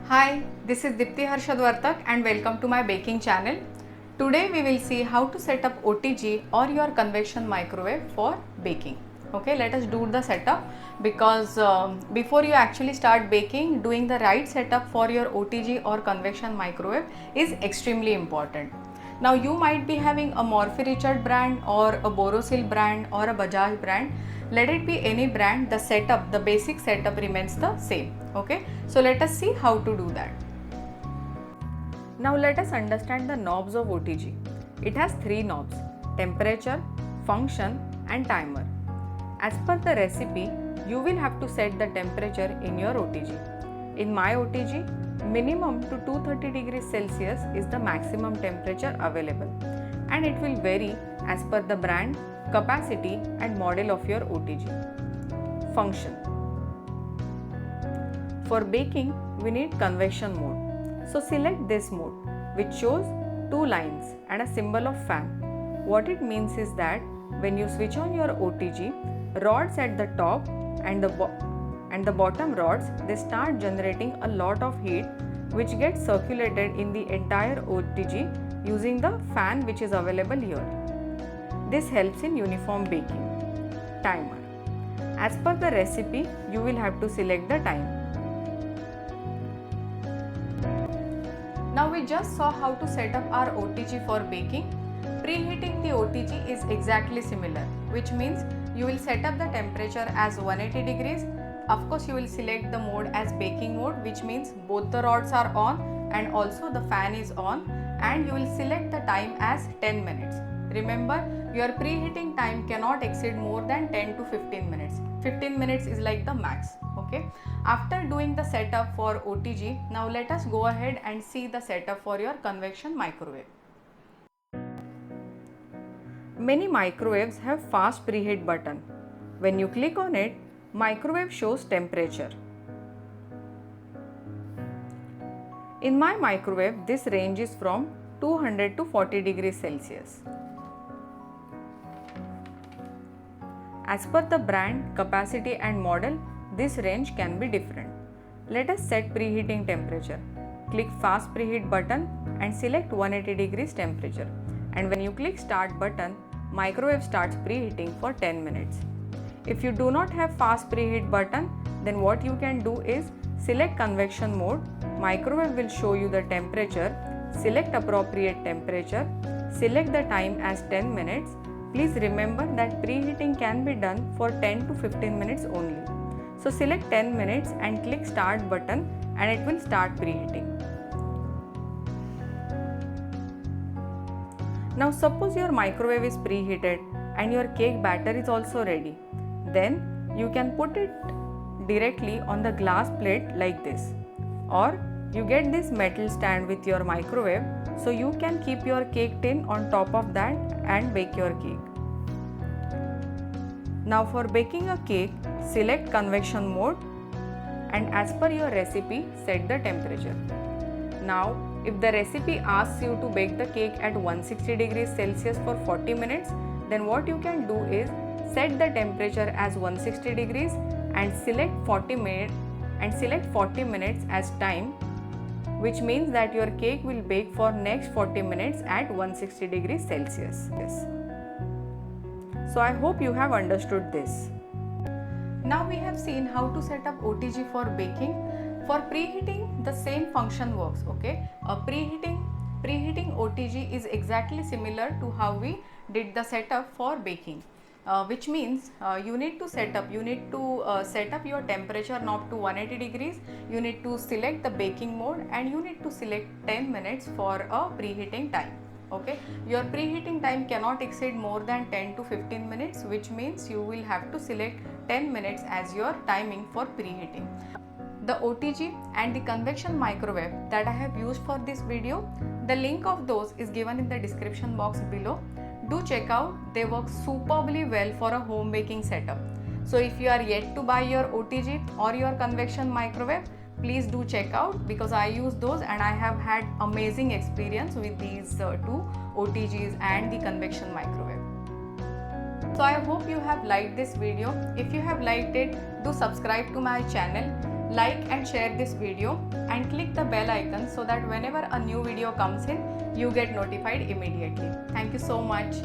Hi, this is Dipti Harshadvartak and welcome to my baking channel. Today we will see how to set up OTG or your convection microwave for baking. Okay, let us do the setup because before you actually start baking, doing the right setup for your OTG or convection microwave is extremely important. Now you might be having a Morphy Richard brand or a Borosil brand or a Bajaj brand. Let it be any brand, the setup, the basic setup remains the same. Okay, so let us see how to do that. Now let us understand the knobs of OTG. It has three knobs: temperature, function and timer. As per the recipe, you will have to set the temperature in your OTG. In my OTG, minimum to 230 degrees Celsius is the maximum temperature available, and it will vary as per the brand, capacity and model of your OTG. Function. For baking, we need convection mode. So select this mode, which shows two lines and a symbol of fan. What it means is that when you switch on your OTG, rods at the top and the bottom rods, they start generating a lot of heat which gets circulated in the entire OTG using the fan which is available here. This helps in uniform baking. Timer. As per the recipe, you will have to select the time. Now we just saw how to set up our OTG for baking. Preheating the OTG is exactly similar, which means you will set up the temperature as 180 degrees. Of course, you will select the mode as baking mode, which means both the rods are on and also the fan is on, and you will select the time as 10 minutes. Remember, your preheating time cannot exceed more than 10 to 15 minutes. 15 minutes is like the max. Okay. After doing the setup for OTG, now let us go ahead and see the setup for your convection microwave. Many microwaves have fast preheat button. When you click on it, microwave shows temperature. In my microwave, this range is from 200 to 40 degrees Celsius. As per the brand, capacity and model, this range can be different. Let us set preheating temperature. Click fast preheat button and select 180 degrees temperature. And when you click start button, microwave starts preheating for 10 minutes. If you do not have fast preheat button, then what you can do is select convection mode. Microwave will show you the temperature. Select appropriate temperature. Select the time as 10 minutes. Please remember that preheating can be done for 10 to 15 minutes only. So select 10 minutes and click start button and it will start preheating. Now suppose your microwave is preheated and your cake batter is also ready. Then you can put it directly on the glass plate like this. Or you get this metal stand with your microwave, so you can keep your cake tin on top of that and bake your cake. Now for baking a cake, select convection mode and as per your recipe, set the temperature. Now if the recipe asks you to bake the cake at 160 degrees Celsius for 40 minutes, then what you can do is set the temperature as 160 degrees and select 40 minutes as time, which means that your cake will bake for next 40 minutes at 160 degrees Celsius. So I hope you have understood this. Now we have seen how to set up OTG for baking. For preheating, the same function works. Okay, preheating OTG is exactly similar to how we did the setup for baking. Which means you need to set up your temperature knob to 180 degrees, you need to select the baking mode and you need to select 10 minutes for a preheating time. Okay, your preheating time cannot exceed more than 10 to 15 minutes, which means you will have to select 10 minutes as your timing for preheating. The OTG and the convection microwave that I have used for this video, the link of those is given in the description box below. Do check out, they work superbly well for a home baking setup. So if you are yet to buy your OTG or your convection microwave, please do check out because I use those and I have had amazing experience with these two OTGs and the convection microwave. So I hope you have liked this video. If you have liked it, do subscribe to my channel like and share this video and click the bell icon so that whenever a new video comes in, you get notified immediately. Thank you so much.